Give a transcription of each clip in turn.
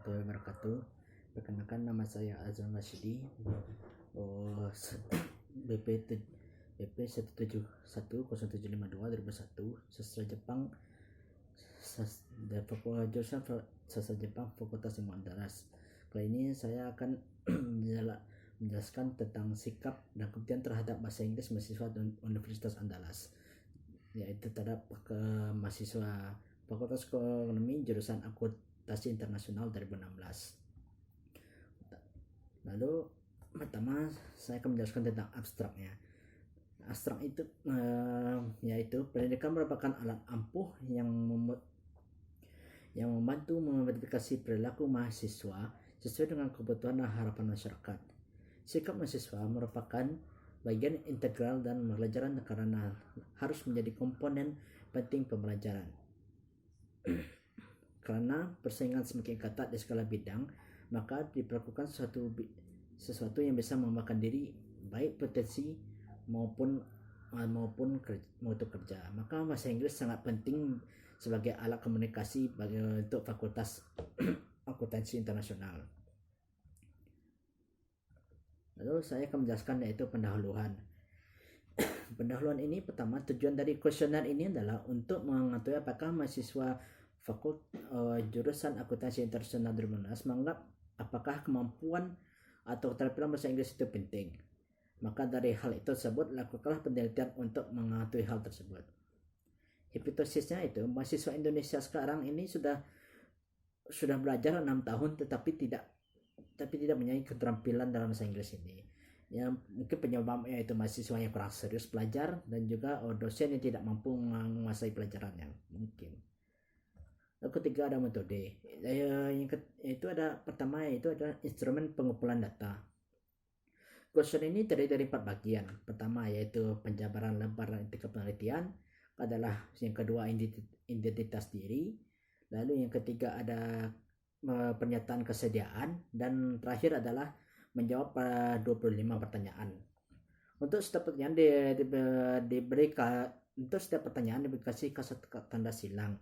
warahmatullahi wabarakatuh. Perkenalkan, nama saya Azam Rashidi, BP 1710752 2001, sastra Jepang, jurusan sastra Jepang, Fakultas Ilmu Andalas. Kali ini saya akan menjelaskan tentang sikap dan kemudian terhadap bahasa Inggris mahasiswa Universitas Andalas, yaitu terhadap mahasiswa Fakultas Ekonomi jurusan Akuntansi Internasional 2016. Lalu pertama saya akan menjelaskan tentang abstraknya. Abstrak itu yaitu pendidikan merupakan alat ampuh yang membantu memodifikasi perilaku mahasiswa sesuai dengan kebutuhan dan harapan masyarakat. Sikap mahasiswa merupakan bagian integral dan pembelajaran karena harus menjadi komponen penting pembelajaran. Karena persaingan semakin ketat di segala bidang, maka diperlukan sesuatu yang bisa memakan diri, baik potensi maupun mutu kerja. Maka bahasa Inggris sangat penting sebagai alat komunikasi untuk Fakultas Akuntansi Internasional. Lalu saya akan menjelaskan yaitu pendahuluan. Pendahuluan ini pertama, tujuan dari kuesioner ini adalah untuk mengetahui apakah mahasiswa jurusan Akuntansi Internasional 2016 menganggap apakah kemampuan atau keterampilan bahasa Inggris itu penting. Maka dari hal itu tersebut, lakukanlah penelitian untuk mengetahui hal tersebut. Hipotesisnya itu, mahasiswa Indonesia sekarang ini sudah belajar 6 tahun tetapi tidak mempunyai keterampilan dalam bahasa Inggris ini. Ya, mungkin penyebabnya itu mahasiswa yang kurang serius belajar dan juga dosen yang tidak mampu menguasai pelajarannya mungkin. Lalu ketiga ada metode. Itu ada pertama yaitu adalah instrumen pengumpulan data. Kuesioner ini terdiri dari 4 bagian. Pertama yaitu penjabaran lembar etika penelitian, adalah yang kedua identitas diri, lalu yang ketiga ada pernyataan kesediaan, dan terakhir adalah menjawab 25 pertanyaan. Untuk setiap pertanyaan dikasih tanda silang.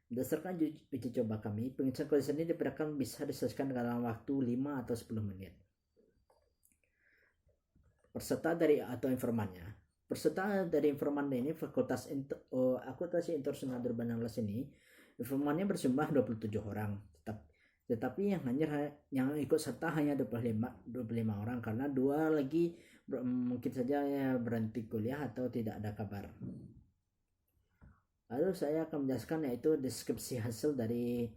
Berdasarkan uji coba kami, pengisian kuesioner ini diperkirakan bisa diselesaikan dalam waktu 5 atau 10 menit. Peserta atau informannya. Peserta dari informan ini Fakultas Akuntansi Internasional 2016 ini, informannya berjumlah 27 orang. Tetapi yang ikut serta hanya 25 orang karena 2 lagi mungkin saja berhenti kuliah atau tidak ada kabar. Lalu saya akan menjelaskan yaitu deskripsi hasil dari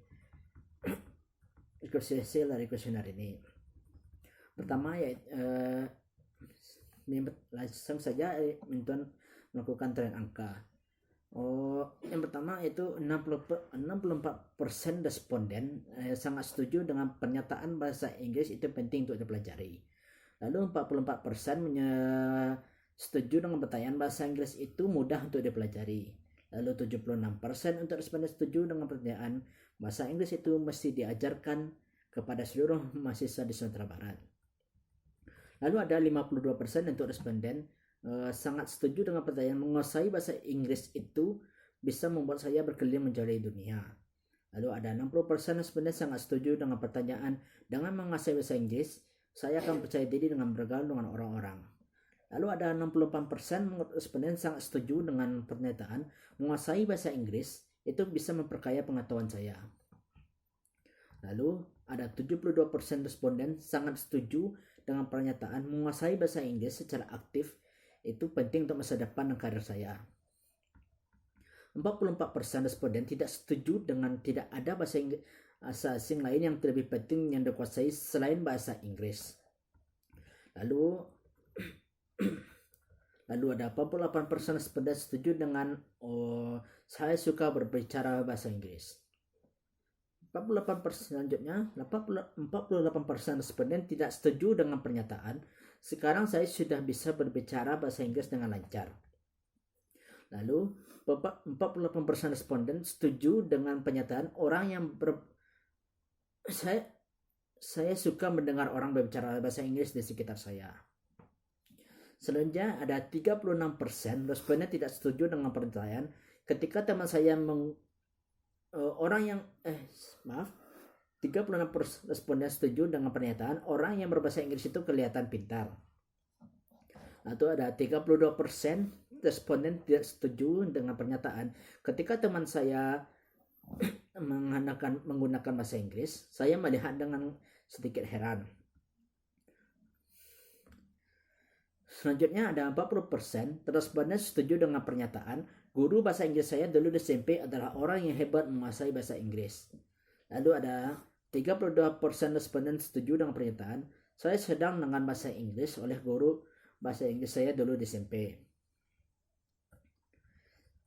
kuesioner ini. Pertama langsung saja melakukan tren angka. Yang pertama itu 64% responden sangat setuju dengan pernyataan bahasa Inggris itu penting untuk dipelajari. Lalu 44% setuju dengan pertanyaan bahasa Inggris itu mudah untuk dipelajari. Lalu 76% untuk responden setuju dengan pertanyaan bahasa Inggris itu mesti diajarkan kepada seluruh mahasiswa di Sumatera Barat. Lalu ada 52% untuk responden sangat setuju dengan pertanyaan menguasai bahasa Inggris itu bisa membuat saya berkeliling menjelajahi dunia. Lalu ada 60% responden sangat setuju dengan pertanyaan dengan menguasai bahasa Inggris saya akan percaya diri dengan bergaul dengan orang-orang. Lalu ada 68% responden sangat setuju dengan pernyataan menguasai bahasa Inggris itu bisa memperkaya pengetahuan saya. Lalu ada 72% responden sangat setuju dengan pernyataan menguasai bahasa Inggris secara aktif itu penting untuk masa depan dan karir saya. 44% responden tidak setuju dengan tidak ada bahasa asing lain yang lebih penting yang dikuasai selain bahasa Inggris. Lalu ada 48% responden setuju dengan saya suka berbicara bahasa Inggris. 48% selanjutnya, 48% responden tidak setuju dengan pernyataan sekarang saya sudah bisa berbicara bahasa Inggris dengan lancar. Lalu 48% responden setuju dengan pernyataan orang yang saya suka mendengar orang berbicara bahasa Inggris di sekitar saya. Selanjutnya ada 36% responden tidak setuju dengan pernyataan ketika teman saya 36% responden setuju dengan pernyataan orang yang berbahasa Inggris itu kelihatan pintar. Atau ada 32% responden tidak setuju dengan pernyataan ketika teman saya menggunakan bahasa Inggris, saya melihat dengan sedikit heran. Selanjutnya ada 40% responden setuju dengan pernyataan guru bahasa Inggris saya dulu di SMP adalah orang yang hebat menguasai bahasa Inggris. Lalu ada 32% responden setuju dengan pernyataan saya sedang dengan bahasa Inggris oleh guru bahasa Inggris saya dulu di SMP.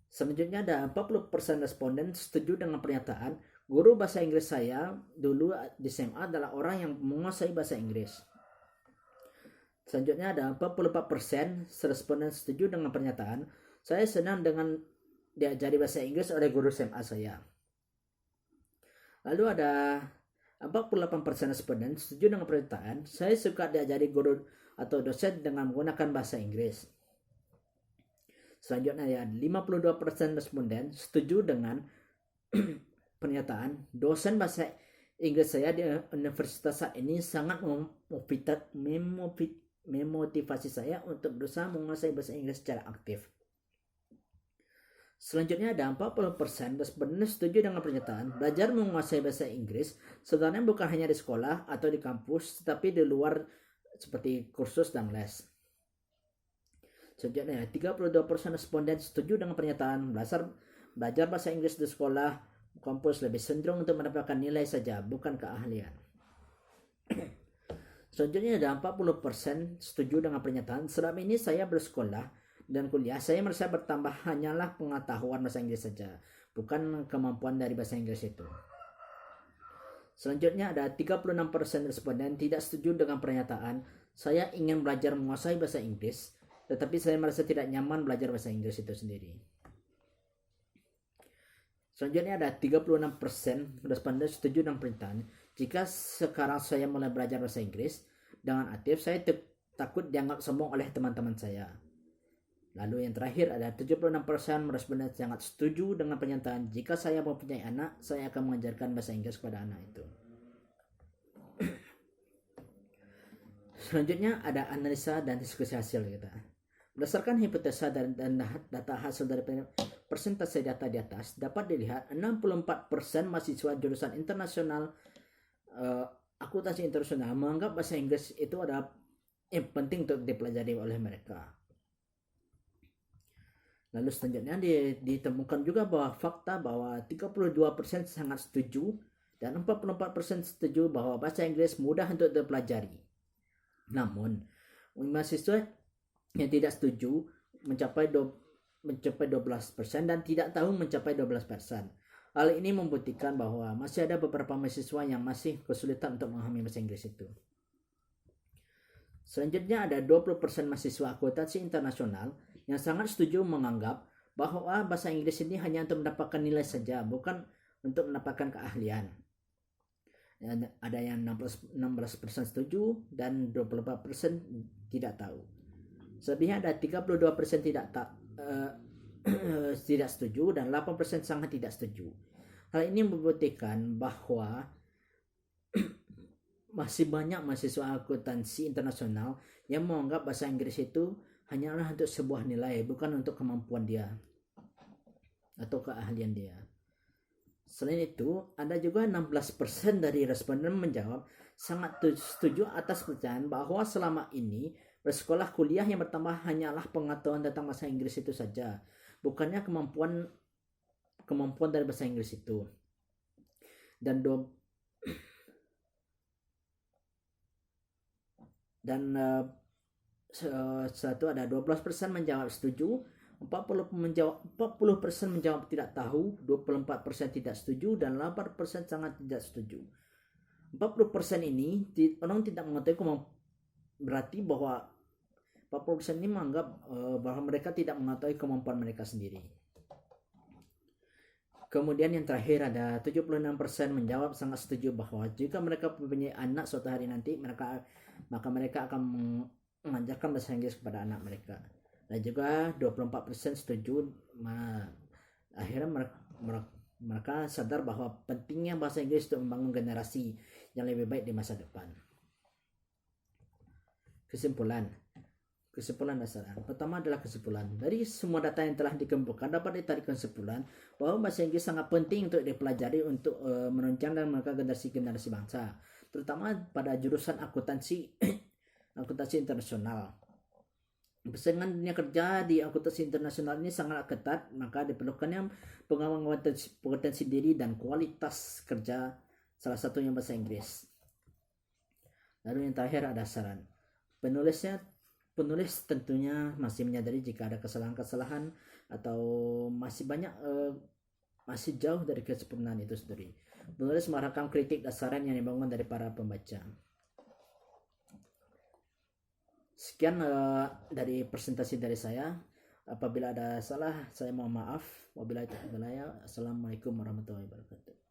Selanjutnya ada 40% responden setuju dengan pernyataan guru bahasa Inggris saya dulu di SMA adalah orang yang menguasai bahasa Inggris. Selanjutnya ada 44% responden setuju dengan pernyataan saya senang dengan diajari bahasa Inggris oleh guru SMA saya. Lalu ada 48% responden setuju dengan pernyataan saya suka diajari guru atau dosen dengan menggunakan bahasa Inggris. Selanjutnya ya 52% responden setuju dengan pernyataan dosen bahasa Inggris saya di universitas saat ini sangat memotivasi saya untuk berusaha menguasai bahasa Inggris secara aktif. Selanjutnya ada 40% responden setuju dengan pernyataan belajar menguasai bahasa Inggris sebenarnya bukan hanya di sekolah atau di kampus tetapi di luar seperti kursus dan les. Selanjutnya 32% responden setuju dengan pernyataan belajar bahasa Inggris di sekolah kampus lebih cenderung untuk mendapatkan nilai saja bukan keahlian. Selanjutnya ada 40% setuju dengan pernyataan selama ini saya bersekolah dan kuliah saya merasa bertambah hanyalah pengetahuan bahasa Inggris saja bukan kemampuan dari bahasa Inggris itu. Selanjutnya ada 36% responden tidak setuju dengan pernyataan saya ingin belajar menguasai bahasa Inggris tetapi saya merasa tidak nyaman belajar bahasa Inggris itu sendiri. Selanjutnya ada 36% responden setuju dengan pernyataan jika sekarang saya mulai belajar bahasa Inggris dengan aktif saya takut dianggap sombong oleh teman-teman saya. Lalu yang terakhir ada 76% responden sangat setuju dengan pernyataan jika saya mempunyai anak saya akan mengajarkan bahasa Inggris kepada anak itu. Selanjutnya ada analisa dan diskusi hasil kita. Berdasarkan hipotesa dan data hasil dari persentase data di atas dapat dilihat 64% mahasiswa jurusan internasional akuntansi internasional menganggap bahasa Inggris itu adalah yang penting untuk dipelajari oleh mereka. Lalu selanjutnya ditemukan juga bahwa fakta bahwa 32% sangat setuju dan 44% setuju bahwa bahasa Inggris mudah untuk dipelajari. Namun mahasiswa yang tidak setuju mencapai 12% dan tidak tahu mencapai 12%. Hal ini membuktikan bahwa masih ada beberapa mahasiswa yang masih kesulitan untuk memahami bahasa Inggris itu. Selanjutnya ada 20% mahasiswa akuntansi internasional yang sangat setuju menganggap bahwa bahasa Inggris ini hanya untuk mendapatkan nilai saja, bukan untuk mendapatkan keahlian. Dan ada yang 16% setuju dan 24% tidak tahu. Selebihnya ada 32% tidak setuju dan 8% sangat tidak setuju. Hal ini membuktikan bahwa masih banyak mahasiswa akuntansi internasional yang menganggap bahasa Inggris itu hanyalah untuk sebuah nilai, bukan untuk kemampuan dia atau keahlian dia. Selain itu, ada juga 16% dari responden menjawab sangat setuju atas percayaan bahwa selama ini bersekolah kuliah yang bertambah hanyalah pengetahuan tentang bahasa Inggris itu saja, bukannya kemampuan dari bahasa Inggris itu. Satu ada 12% menjawab setuju, 40% menjawab tidak tahu, 24% tidak setuju dan 8% sangat tidak setuju. 40% ini orang tidak mengetahui berarti bahwa 40% ini menganggap bahwa mereka tidak mengetahui kemampuan mereka sendiri. Kemudian yang terakhir ada 76% menjawab sangat setuju bahwa jika mereka mempunyai anak suatu hari nanti maka mereka akan mengajarkan bahasa Inggris kepada anak mereka. Dan juga 24% setuju akhirnya Maka sadar bahwa pentingnya bahasa Inggris untuk membangun generasi yang lebih baik di masa depan. Kesimpulan dasaran. Pertama adalah kesimpulan. Dari semua data yang telah dikumpulkan dapat ditarik kesimpulan bahwa bahasa Inggris sangat penting untuk dipelajari untuk menunjang dan mengangkat generasi bangsa, terutama pada jurusan akuntansi internasional. Persaingan dunia kerja di akuntansi internasional ini sangat ketat, maka diperlukannya pengembangan potensi diri dan kualitas kerja, salah satunya bahasa Inggris. Lalu yang terakhir ada saran. Penulis tentunya masih menyadari jika ada kesalahan-kesalahan atau masih jauh dari kesempurnaan itu sendiri. Penulis mengharapkan kritik dan saran yang dibangun dari para pembaca. Sekian dari presentasi dari saya. Apabila ada salah, saya mohon maaf. Wabillahi taufiq wal hidayah. Assalamualaikum warahmatullahi wabarakatuh.